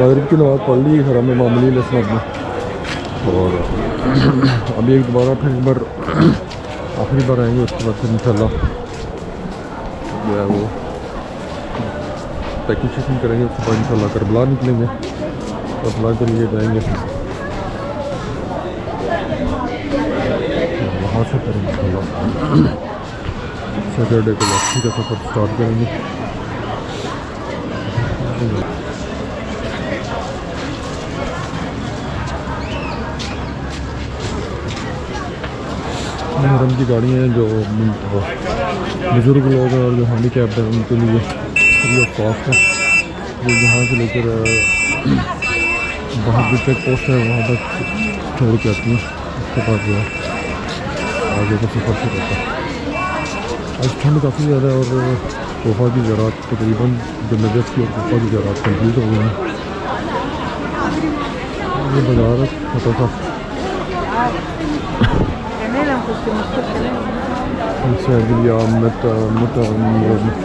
मगरिब की नमाज़ पढ़ ली हरम में मामूली लसमत में और अभी एक दोबारा फिर एक बार आखिरी बार आएंगे उसके बाद फिर इंशाल्लाह जो है वो पैकिंग शेकिंग करेंगे उसके बाद इंशाल्लाह करबला निकलेंगे करबला के लिए जाएंगे वहाँ से फिर इंशाल्लाह सैटरडे को वापसी का सफ़र स्टार्ट करेंगे। हरम की गाड़ियाँ हैं जो बुज़ुर्ग लोग हैं और जो हैंडीकैप्ड हैं उनके लिए फ्री ऑफ कॉस्ट है। जो यहाँ से लेकर बहुत जो चेक पोस्ट है वहाँ तक छोड़ के आती हैं उसके बाद जो है आगे का सफ़र शुरू होता है। आज ठंड काफ़ी ज़्यादा है और कोफा की ज़रात तकरीबन जो नजफ़ की और कोफा की ज़रात कम्प्लीट हो गई हैं। ये बाज़ार है छोटा सा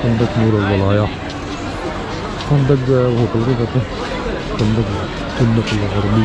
खंदक नूर वलाया खंदक जो है वो होटल को कहते हैं खंदक सुन्नत गरबी।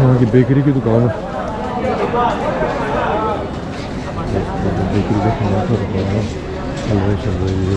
यहाँ की बेकरी की दुकान है। बेकरी का खाना खा रहा है हलवे शलवे ये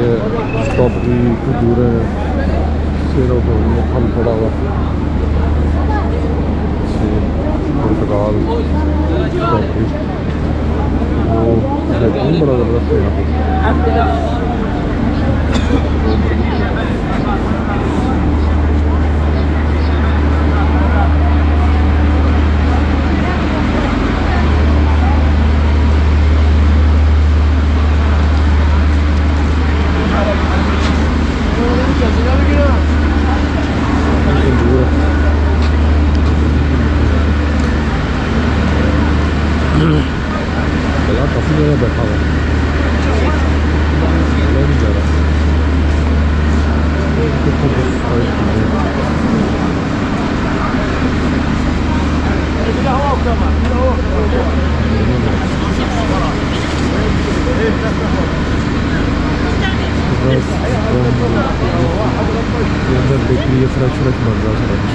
ये स्ट्रॉबेरी खजूर है सेब में फल पड़ा हुआ सेब पुर्तगाल स्ट्रॉबेरी वो जैतून बड़ा ज़बरदस्त है यहाँ पे। काफ़ी ज़्यादा बैठा हुआ नहीं जा रहा। ये अंदर बेकरी है, फ्रेश फ्रेश बन रहा है सारा कुछ।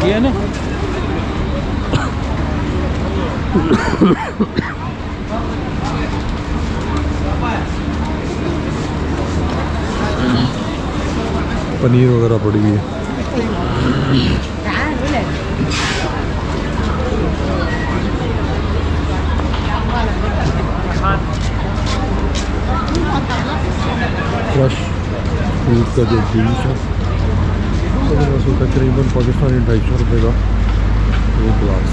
ये है ना पनीर वगैरह पड़ी हुई है। फ्रेश फ्रूट का जो जूस है होता है करीबन पाकिस्तानी 250 रुपये का एक गिलास।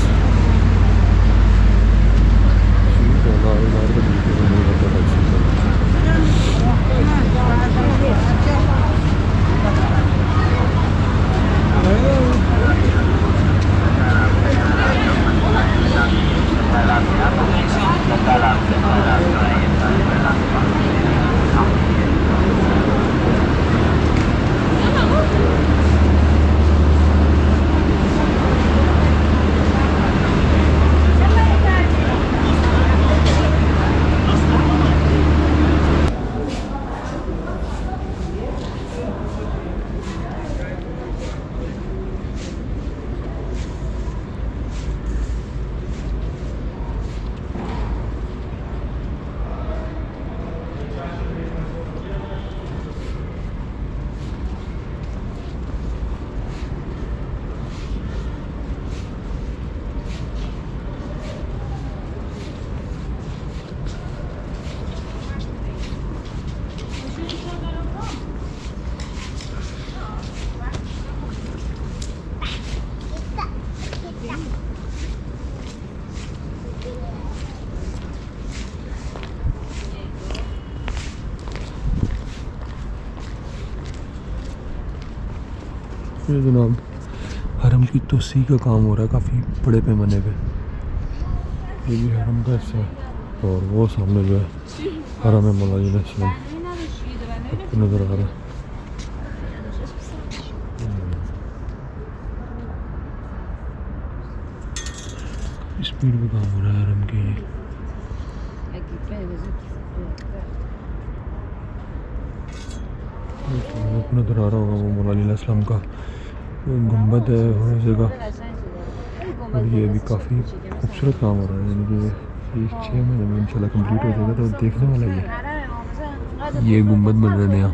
ये जनाब हरम की तोसी का काम हो रहा है काफ़ी बड़े पैमाने पे। ये भी हरम का हिस्सा है और वो सामने जो है हरम है मौला जी आपको नज़र आ रहा है। स्पीड पे काम हो रहा है हरम के। आपको नज़र आ रहा होगा वो मौला अलैहिस्सलाम का गुंबद है हर जगह। और ये भी काफ़ी खूबसूरत काम हो रहा है, यानी कि ये 6 महीने में इंशाल्लाह कंप्लीट हो जाएगा। तो देखने वाला ये गुंबद बन रहे हैं नया।